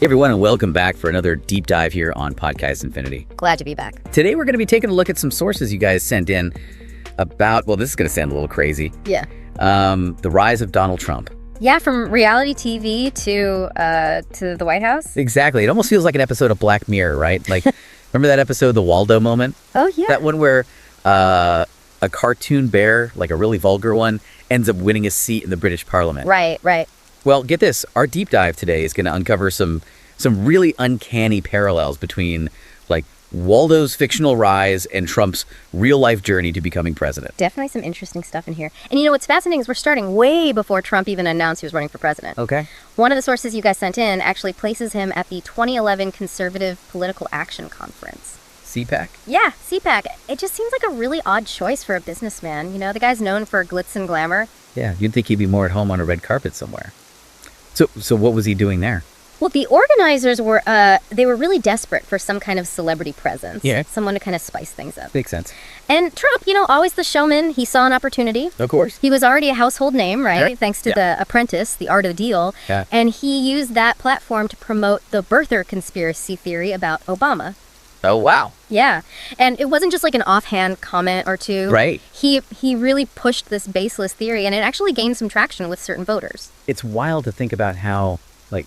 Hey everyone, and welcome back for another deep dive here on Podcast Infinity. Glad to be back. Today we're going to be taking a look at some sources you guys sent in about, well, this is going to sound a little crazy. Yeah. The rise of Donald Trump. Yeah, from reality TV to the White House. Exactly. It almost feels like an episode of Black Mirror, right? Like, remember that episode, the Waldo moment? Oh, yeah. That one where a cartoon bear, like a really vulgar one, ends up winning a seat in the British Parliament. Right. Well, get this. Our deep dive today is going to uncover some really uncanny parallels between, like, Waldo's fictional rise and Trump's real-life journey to becoming president. Definitely some interesting stuff in here. And you know what's fascinating is we're starting way before Trump even announced he was running for president. Okay. One of the sources you guys sent in actually places him at the 2011 Conservative Political Action Conference. CPAC? Yeah, CPAC. It just seems like a really odd choice for a businessman. You know, the guy's known for glitz and glamour. Yeah, you'd think he'd be more at home on a red carpet somewhere. So what was he doing there? Well, the organizers were they were really desperate for some kind of celebrity presence. Yeah. Someone to kind of spice things up. Makes sense. And Trump, you know, always the showman, he saw an opportunity. Of course. He was already a household name, right? Yeah. Thanks to The Apprentice, The Art of the Deal. Yeah. And he used that platform to promote the birther conspiracy theory about Obama. Oh, wow. Yeah. And it wasn't just like an offhand comment or two. Right. He really pushed this baseless theory, and it actually gained some traction with certain voters. It's wild to think about how, like,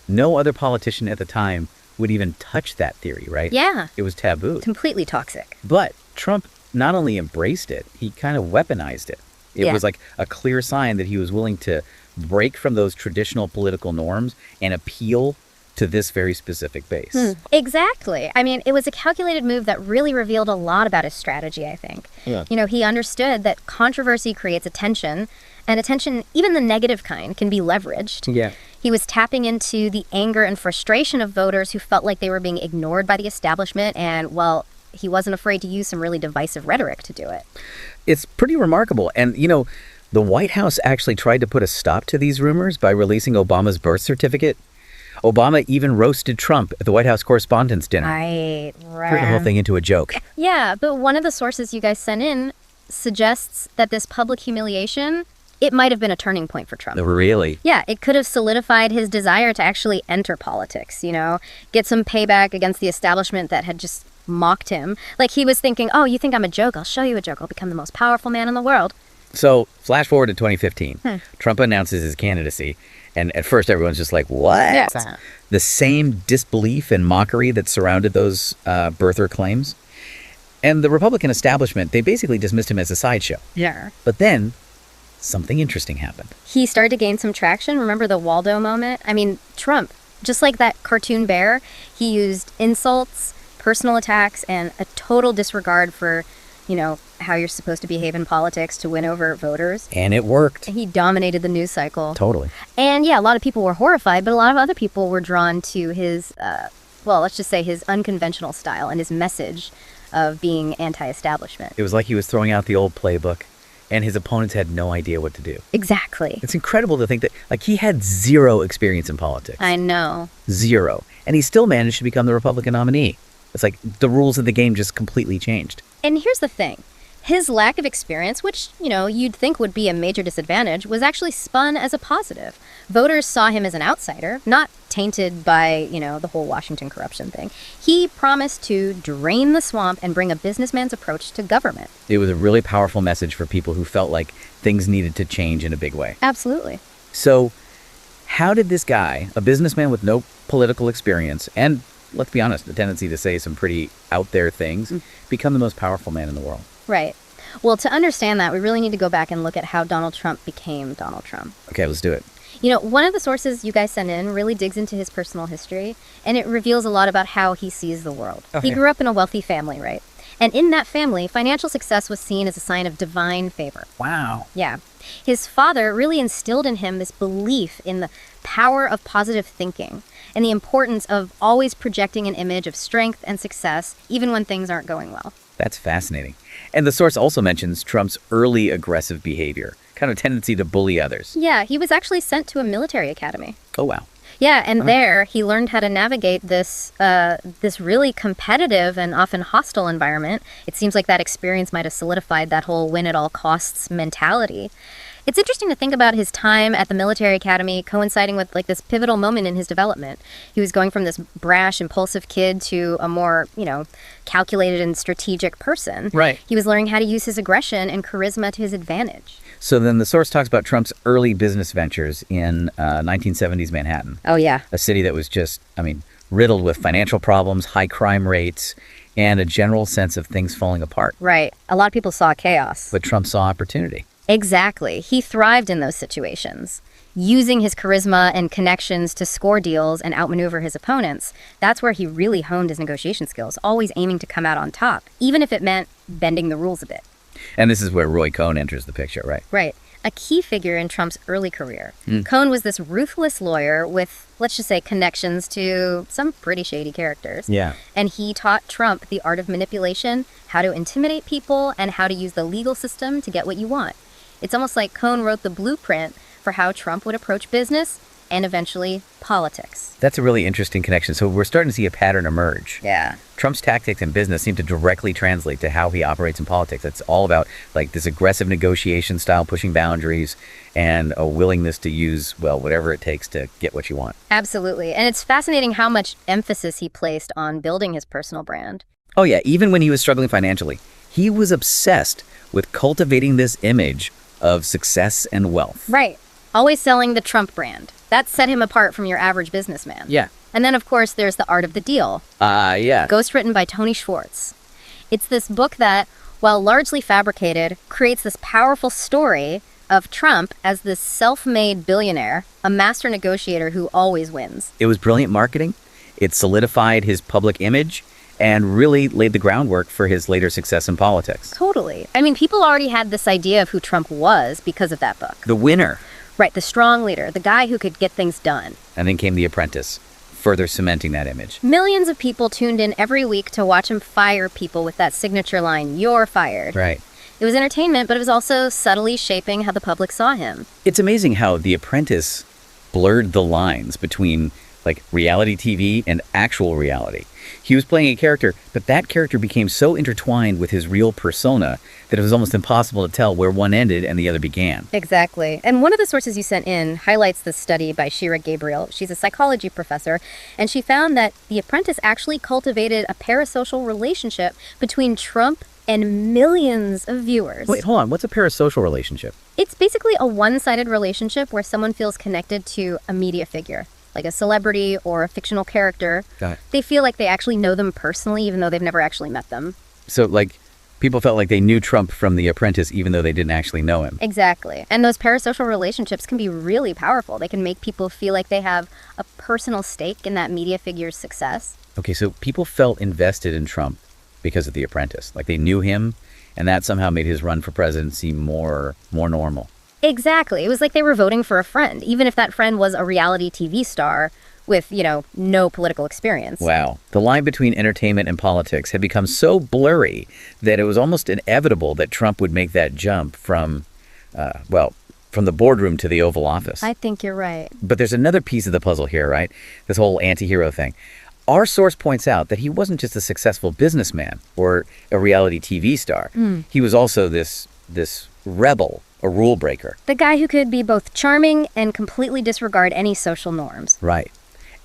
no other politician at the time would even touch that theory, right? Yeah. It was taboo. Completely toxic. But Trump not only embraced it, he kind of weaponized it. It was like a clear sign that he was willing to break from those traditional political norms and appeal to this very specific base. Exactly. I mean, it was a calculated move that really revealed a lot about his strategy, I think. Yeah. You know, he understood that controversy creates attention, and attention, even the negative kind, can be leveraged. Yeah. He was tapping into the anger and frustration of voters who felt like they were being ignored by the establishment, and, well, he wasn't afraid to use some really divisive rhetoric to do it. It's pretty remarkable. And, you know, the White House actually tried to put a stop to these rumors by releasing Obama's birth certificate. Obama even roasted Trump at the White House Correspondents' Dinner. Right. Turned the whole thing into a joke. Yeah, but one of the sources you guys sent in suggests that this public humiliation, it might have been a turning point for Trump. Really? Yeah, it could have solidified his desire to actually enter politics, you know, get some payback against the establishment that had just mocked him. Like, he was thinking, oh, you think I'm a joke? I'll show you a joke. I'll become the most powerful man in the world. So, flash forward to 2015. Trump announces his candidacy, and at first everyone's just like, what? Yeah. The same disbelief and mockery that surrounded those birther claims. And the Republican establishment, they basically dismissed him as a sideshow. Yeah. But then, something interesting happened. He started to gain some traction. Remember the Waldo moment? I mean, Trump, just like that cartoon bear, he used insults, personal attacks, and a total disregard for, you know, how you're supposed to behave in politics to win over voters. And it worked. He dominated the news cycle. Totally. And yeah, a lot of people were horrified, but a lot of other people were drawn to his, well, let's just say his unconventional style and his message of being anti-establishment. It was like he was throwing out the old playbook, and his opponents had no idea what to do. Exactly. It's incredible to think that, like, he had zero experience in politics. I know. Zero. And he still managed to become the Republican nominee. It's like the rules of the game just completely changed. And here's the thing. His lack of experience, which, you know, you'd think would be a major disadvantage, was actually spun as a positive. Voters saw him as an outsider, not tainted by, you know, the whole Washington corruption thing. He promised to drain the swamp and bring a businessman's approach to government. It was a really powerful message for people who felt like things needed to change in a big way. Absolutely. So how did this guy, a businessman with no political experience, and let's be honest, a tendency to say some pretty out there things, become the most powerful man in the world? Right. Well, to understand that, we really need to go back and look at how Donald Trump became Donald Trump. Okay, let's do it. You know, one of the sources you guys send in really digs into his personal history, and it reveals a lot about how he sees the world. Okay. He grew up in a wealthy family, right? And in that family, financial success was seen as a sign of divine favor. Wow. Yeah. His father really instilled in him this belief in the power of positive thinking and the importance of always projecting an image of strength and success, even when things aren't going well. That's fascinating. And the source also mentions Trump's early aggressive behavior, kind of tendency to bully others. Yeah, he was actually sent to a military academy. Oh, wow. Yeah, and there he learned how to navigate this really competitive and often hostile environment. It seems like that experience might have solidified that whole win at all costs mentality. It's interesting to think about his time at the military academy coinciding with like this pivotal moment in his development. He was going from this brash, impulsive kid to a more, calculated and strategic person. Right. He was learning how to use his aggression and charisma to his advantage. So then the source talks about Trump's early business ventures in 1970s Manhattan. Oh, yeah. A city that was just, riddled with financial problems, high crime rates, and a general sense of things falling apart. Right. A lot of people saw chaos. But Trump saw opportunity. Exactly. He thrived in those situations. Using his charisma and connections to score deals and outmaneuver his opponents, that's where he really honed his negotiation skills, always aiming to come out on top, even if it meant bending the rules a bit. And this is where Roy Cohn enters the picture, right? Right. A key figure in Trump's early career. Cohn was this ruthless lawyer with, let's just say, connections to some pretty shady characters. Yeah. And he taught Trump the art of manipulation, how to intimidate people, and how to use the legal system to get what you want. It's almost like Cohn wrote the blueprint for how Trump would approach business and eventually politics. That's a really interesting connection. So we're starting to see a pattern emerge. Yeah. Trump's tactics in business seem to directly translate to how he operates in politics. It's all about like this aggressive negotiation style, pushing boundaries, and a willingness to use, whatever it takes to get what you want. Absolutely. And it's fascinating how much emphasis he placed on building his personal brand. Oh yeah, even when he was struggling financially, he was obsessed with cultivating this image of success and wealth. Right. Always selling the Trump brand. That set him apart from your average businessman. Yeah. And then, of course, there's The Art of the Deal. Yeah. Ghostwritten by Tony Schwartz. It's this book that, while largely fabricated, creates this powerful story of Trump as this self-made billionaire, a master negotiator who always wins. It was brilliant marketing. It solidified his public image and really laid the groundwork for his later success in politics. Totally. I mean, people already had this idea of who Trump was because of that book. The winner. Right, the strong leader, the guy who could get things done. And then came The Apprentice, further cementing that image. Millions of people tuned in every week to watch him fire people with that signature line, "You're fired." Right. It was entertainment, but it was also subtly shaping how the public saw him. It's amazing how The Apprentice blurred the lines between like reality TV and actual reality. He was playing a character, but that character became so intertwined with his real persona that it was almost impossible to tell where one ended and the other began. Exactly. And one of the sources you sent in highlights this study by Shira Gabriel. She's a psychology professor, and she found that The Apprentice actually cultivated a parasocial relationship between Trump and millions of viewers. Wait, hold on. What's a parasocial relationship? It's basically a one-sided relationship where someone feels connected to a media figure, like a celebrity or a fictional character. Got it. They feel like they actually know them personally, even though they've never actually met them. So, like, people felt like they knew Trump from The Apprentice, even though they didn't actually know him. Exactly. And those parasocial relationships can be really powerful. They can make people feel like they have a personal stake in that media figure's success. Okay, so people felt invested in Trump because of The Apprentice. Like, they knew him, and that somehow made his run for presidency more normal. Exactly. It was like they were voting for a friend, even if that friend was a reality TV star with, no political experience. Wow. The line between entertainment and politics had become so blurry that it was almost inevitable that Trump would make that jump from the boardroom to the Oval Office. I think you're right. But there's another piece of the puzzle here, right? This whole anti-hero thing. Our source points out that he wasn't just a successful businessman or a reality TV star. He was also this rebel, a rule breaker. The guy who could be both charming and completely disregard any social norms. Right.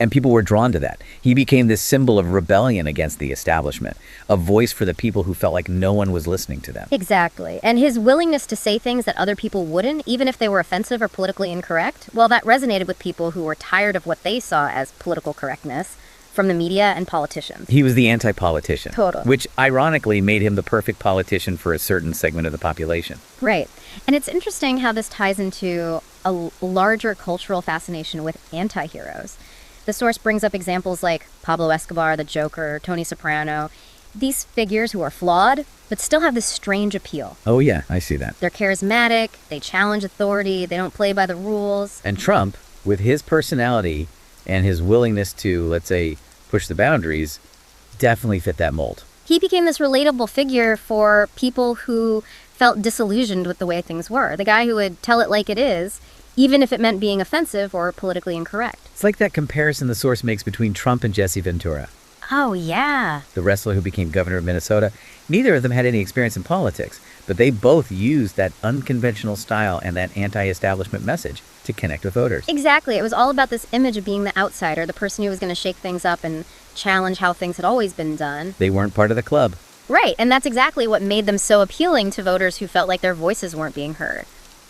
And people were drawn to that. He became this symbol of rebellion against the establishment, a voice for the people who felt like no one was listening to them. Exactly. And his willingness to say things that other people wouldn't, even if they were offensive or politically incorrect, well, that resonated with people who were tired of what they saw as political correctness from the media and politicians. He was the anti-politician. Totally. Which ironically made him the perfect politician for a certain segment of the population. Right. And it's interesting how this ties into a larger cultural fascination with anti-heroes. The source brings up examples like Pablo Escobar, the Joker, Tony Soprano. These figures who are flawed, but still have this strange appeal. Oh yeah, I see that. They're charismatic, they challenge authority, they don't play by the rules. And Trump, with his personality and his willingness to, let's say, push the boundaries, definitely fit that mold. He became this relatable figure for people who felt disillusioned with the way things were. The guy who would tell it like it is, even if it meant being offensive or politically incorrect. It's like that comparison the source makes between Trump and Jesse Ventura. Oh, yeah. The wrestler who became governor of Minnesota. Neither of them had any experience in politics, but they both used that unconventional style and that anti-establishment message to connect with voters. Exactly. It was all about this image of being the outsider, the person who was going to shake things up and challenge how things had always been done. They weren't part of the club. Right, and that's exactly what made them so appealing to voters who felt like their voices weren't being heard.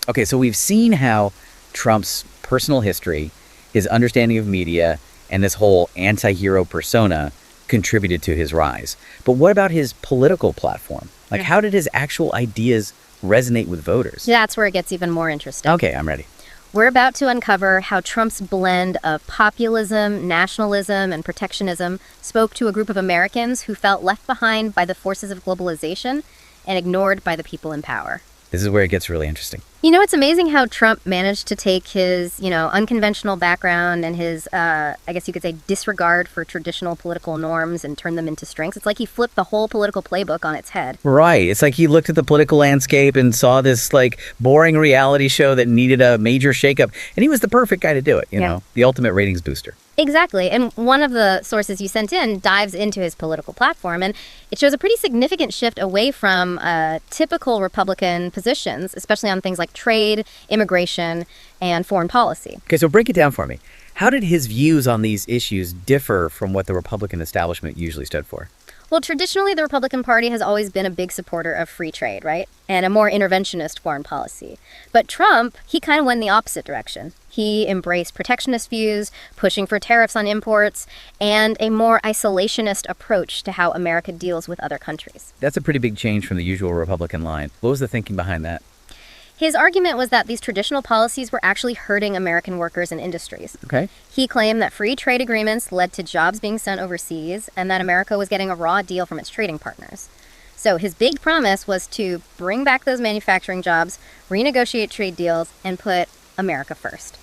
Okay, so we've seen how Trump's personal history, his understanding of media, and this whole anti-hero persona contributed to his rise. But what about his political platform? Like, how did his actual ideas resonate with voters? That's where it gets even more interesting. Okay, I'm ready. We're about to uncover how Trump's blend of populism, nationalism, and protectionism spoke to a group of Americans who felt left behind by the forces of globalization and ignored by the people in power. This is where it gets really interesting. You know, it's amazing how Trump managed to take his, unconventional background and his, I guess you could say, disregard for traditional political norms and turn them into strengths. It's like he flipped the whole political playbook on its head. Right. It's like he looked at the political landscape and saw this, boring reality show that needed a major shakeup. And he was the perfect guy to do it, you know, the ultimate ratings booster. Exactly. And one of the sources you sent in dives into his political platform, and it shows a pretty significant shift away from typical Republican positions, especially on things like trade, immigration, and foreign policy. Okay, so break it down for me. How did his views on these issues differ from what the Republican establishment usually stood for? Well, traditionally, the Republican Party has always been a big supporter of free trade, right? And a more interventionist foreign policy. But Trump, he kind of went in the opposite direction. He embraced protectionist views, pushing for tariffs on imports, and a more isolationist approach to how America deals with other countries. That's a pretty big change from the usual Republican line. What was the thinking behind that? His argument was that these traditional policies were actually hurting American workers and industries. Okay. He claimed that free trade agreements led to jobs being sent overseas and that America was getting a raw deal from its trading partners. So his big promise was to bring back those manufacturing jobs, renegotiate trade deals, and put America first.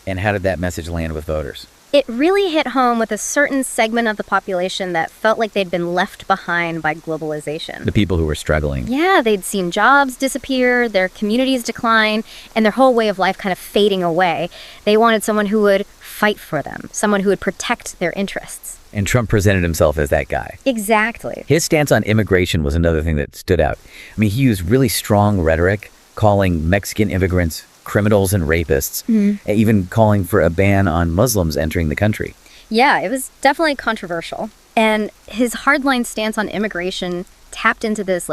And how did that message land with voters? It really hit home with a certain segment of the population that felt like they'd been left behind by globalization. The people who were struggling. Yeah, they'd seen jobs disappear, their communities decline, and their whole way of life kind of fading away. They wanted someone who would fight for them, someone who would protect their interests. And Trump presented himself as that guy. Exactly. His stance on immigration was another thing that stood out. I mean, he used really strong rhetoric, calling Mexican immigrants criminals and rapists, even calling for a ban on Muslims entering the country. Yeah, it was definitely controversial. And his hardline stance on immigration tapped into this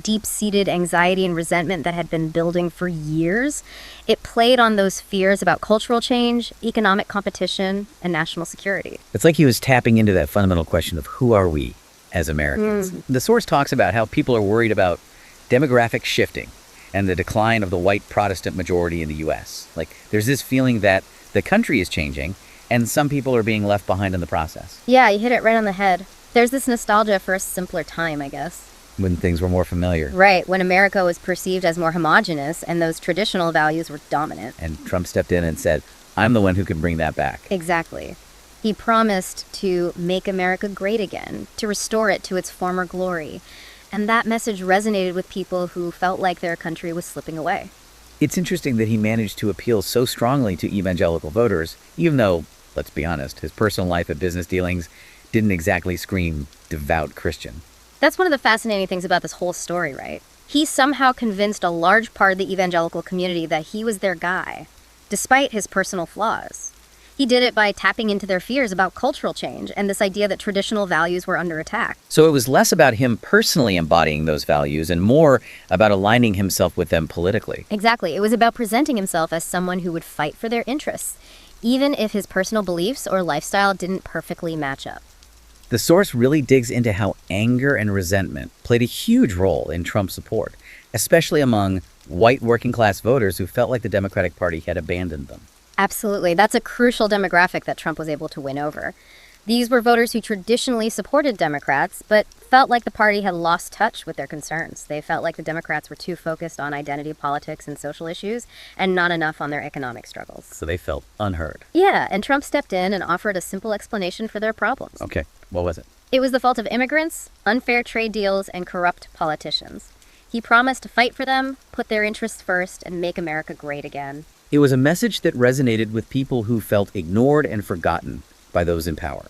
deep-seated anxiety and resentment that had been building for years. It played on those fears about cultural change, economic competition, and national security. It's like he was tapping into that fundamental question of who are we as Americans? The source talks about how people are worried about demographic shifting and the decline of the white Protestant majority in the U.S. There's this feeling that the country is changing and some people are being left behind in the process. Yeah, you hit it right on the head. There's this nostalgia for a simpler time, I guess. When things were more familiar. Right, when America was perceived as more homogenous and those traditional values were dominant. And Trump stepped in and said, I'm the one who can bring that back. Exactly. He promised to make America great again, to restore it to its former glory. And that message resonated with people who felt like their country was slipping away. It's interesting that he managed to appeal so strongly to evangelical voters, even though, let's be honest, his personal life and business dealings didn't exactly scream devout Christian. That's one of the fascinating things about this whole story, right? He somehow convinced a large part of the evangelical community that he was their guy, despite his personal flaws. He did it by tapping into their fears about cultural change and this idea that traditional values were under attack. So it was less about him personally embodying those values and more about aligning himself with them politically. Exactly. It was about presenting himself as someone who would fight for their interests, even if his personal beliefs or lifestyle didn't perfectly match up. The source really digs into how anger and resentment played a huge role in Trump's support, especially among white working-class voters who felt like the Democratic Party had abandoned them. Absolutely. That's a crucial demographic that Trump was able to win over. These were voters who traditionally supported Democrats, but felt like the party had lost touch with their concerns. They felt like the Democrats were too focused on identity politics and social issues, and not enough on their economic struggles. So they felt unheard. Yeah, and Trump stepped in and offered a simple explanation for their problems. Okay, what was it? It was the fault of immigrants, unfair trade deals, and corrupt politicians. He promised to fight for them, put their interests first, and make America great again. It was a message that resonated with people who felt ignored and forgotten by those in power.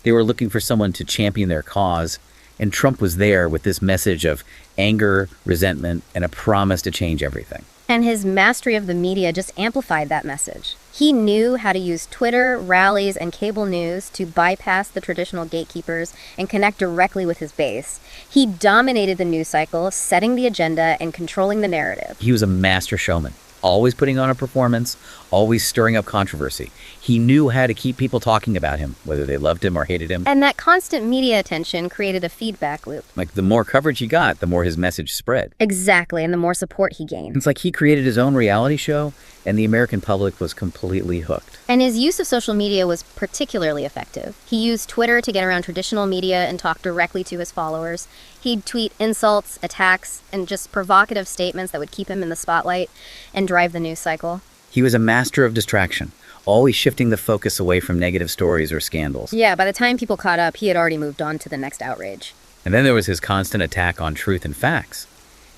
They were looking for someone to champion their cause, and Trump was there with this message of anger, resentment, and a promise to change everything. And his mastery of the media just amplified that message. He knew how to use Twitter, rallies, and cable news to bypass the traditional gatekeepers and connect directly with his base. He dominated the news cycle, setting the agenda and controlling the narrative. He was a master showman, always putting on a performance, always stirring up controversy. He knew how to keep people talking about him, whether they loved him or hated him. And that constant media attention created a feedback loop. Like, the more coverage he got, the more his message spread. Exactly, and the more support he gained. It's like he created his own reality show, and the American public was completely hooked. And his use of social media was particularly effective. He used Twitter to get around traditional media and talk directly to his followers. He'd tweet insults, attacks, and just provocative statements that would keep him in the spotlight and drive the news cycle. He was a master of distraction, always shifting the focus away from negative stories or scandals. Yeah, by the time people caught up, he had already moved on to the next outrage. And then there was his constant attack on truth and facts.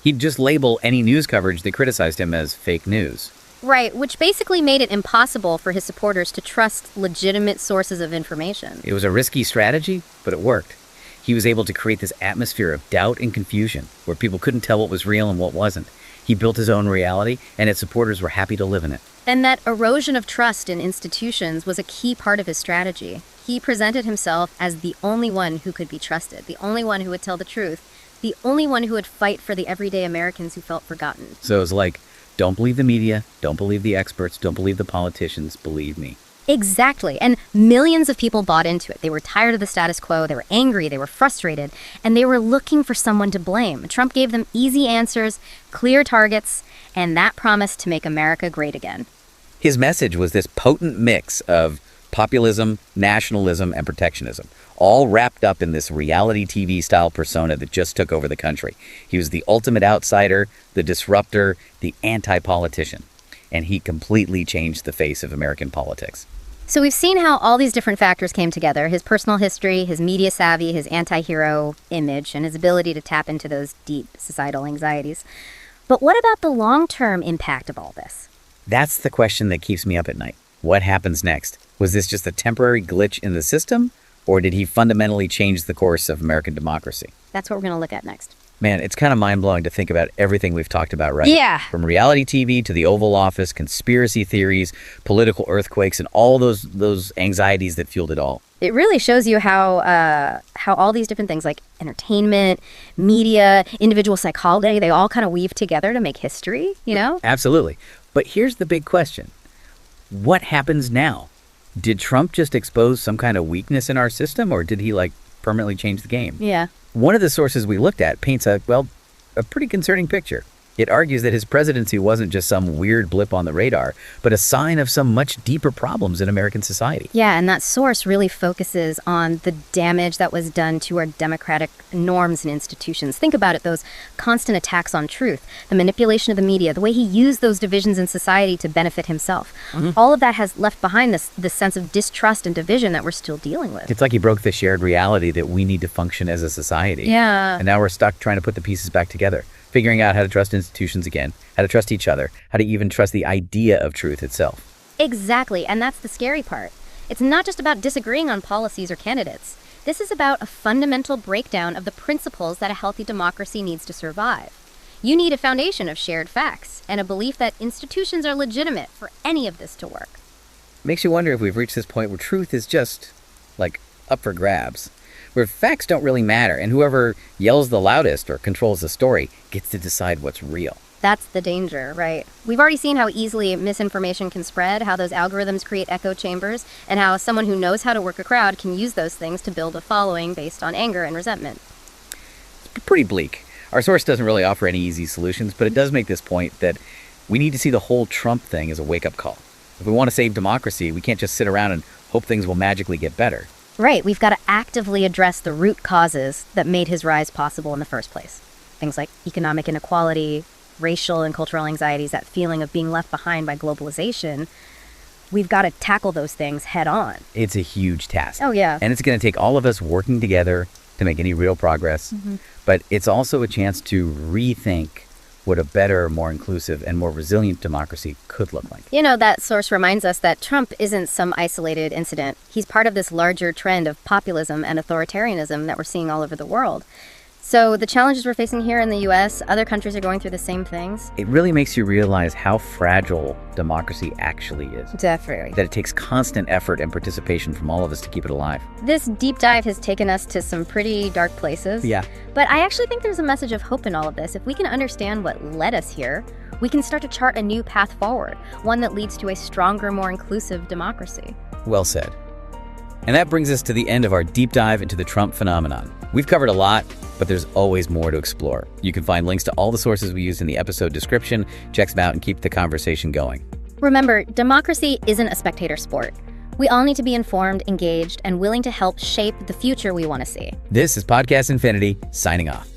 He'd just label any news coverage that criticized him as fake news. Right, which basically made it impossible for his supporters to trust legitimate sources of information. It was a risky strategy, but it worked. He was able to create this atmosphere of doubt and confusion, where people couldn't tell what was real and what wasn't. He built his own reality, and its supporters were happy to live in it. And that erosion of trust in institutions was a key part of his strategy. He presented himself as the only one who could be trusted, the only one who would tell the truth, the only one who would fight for the everyday Americans who felt forgotten. So it was like, don't believe the media, don't believe the experts, don't believe the politicians, believe me. Exactly. And millions of people bought into it. They were tired of the status quo, they were angry, they were frustrated, and they were looking for someone to blame. Trump gave them easy answers, clear targets, and that promised to make America great again. His message was this potent mix of populism, nationalism, and protectionism, all wrapped up in this reality TV-style persona that just took over the country. He was the ultimate outsider, the disruptor, the anti-politician, and he completely changed the face of American politics. So we've seen how all these different factors came together: his personal history, his media savvy, his anti-hero image, and his ability to tap into those deep societal anxieties. But what about the long-term impact of all this? That's the question that keeps me up at night. What happens next? Was this just a temporary glitch in the system, or did he fundamentally change the course of American democracy? That's what we're going to look at next. Man, it's kind of mind-blowing to think about everything we've talked about, right? Yeah. From reality TV to the Oval Office, conspiracy theories, political earthquakes, and all those anxieties that fueled it all. It really shows you how all these different things like entertainment, media, individual psychology, they all kind of weave together to make history, you know? Absolutely. But here's the big question. What happens now? Did Trump just expose some kind of weakness in our system, or did he, permanently change the game? Yeah. One of the sources we looked at paints a pretty concerning picture. It argues that his presidency wasn't just some weird blip on the radar, but a sign of some much deeper problems in American society. Yeah, and that source really focuses on the damage that was done to our democratic norms and institutions. Think about it, those constant attacks on truth, the manipulation of the media, the way he used those divisions in society to benefit himself. Mm-hmm. All of that has left behind this sense of distrust and division that we're still dealing with. It's like he broke the shared reality that we need to function as a society. Yeah. And now we're stuck trying to put the pieces back together, figuring out how to trust institutions again, how to trust each other, how to even trust the idea of truth itself. Exactly, and that's the scary part. It's not just about disagreeing on policies or candidates. This is about a fundamental breakdown of the principles that a healthy democracy needs to survive. You need a foundation of shared facts and a belief that institutions are legitimate for any of this to work. Makes you wonder if we've reached this point where truth is just, up for grabs, where facts don't really matter, and whoever yells the loudest or controls the story gets to decide what's real. That's the danger, right? We've already seen how easily misinformation can spread, how those algorithms create echo chambers, and how someone who knows how to work a crowd can use those things to build a following based on anger and resentment. It's pretty bleak. Our source doesn't really offer any easy solutions, but it does make this point that we need to see the whole Trump thing as a wake-up call. If we want to save democracy, we can't just sit around and hope things will magically get better. Right, we've got to actively address the root causes that made his rise possible in the first place. Things like economic inequality, racial and cultural anxieties, that feeling of being left behind by globalization. We've got to tackle those things head on. It's a huge task. Oh, yeah. And it's going to take all of us working together to make any real progress. Mm-hmm. But it's also a chance to rethink what a better, more inclusive, and more resilient democracy could look like. That source reminds us that Trump isn't some isolated incident. He's part of this larger trend of populism and authoritarianism that we're seeing all over the world. So the challenges we're facing here in the U.S., other countries are going through the same things. It really makes you realize how fragile democracy actually is. Definitely. That it takes constant effort and participation from all of us to keep it alive. This deep dive has taken us to some pretty dark places. Yeah. But I actually think there's a message of hope in all of this. If we can understand what led us here, we can start to chart a new path forward, one that leads to a stronger, more inclusive democracy. Well said. And that brings us to the end of our deep dive into the Trump phenomenon. We've covered a lot, but there's always more to explore. You can find links to all the sources we used in the episode description. Check them out and keep the conversation going. Remember, democracy isn't a spectator sport. We all need to be informed, engaged, and willing to help shape the future we want to see. This is Podcast Infinity, signing off.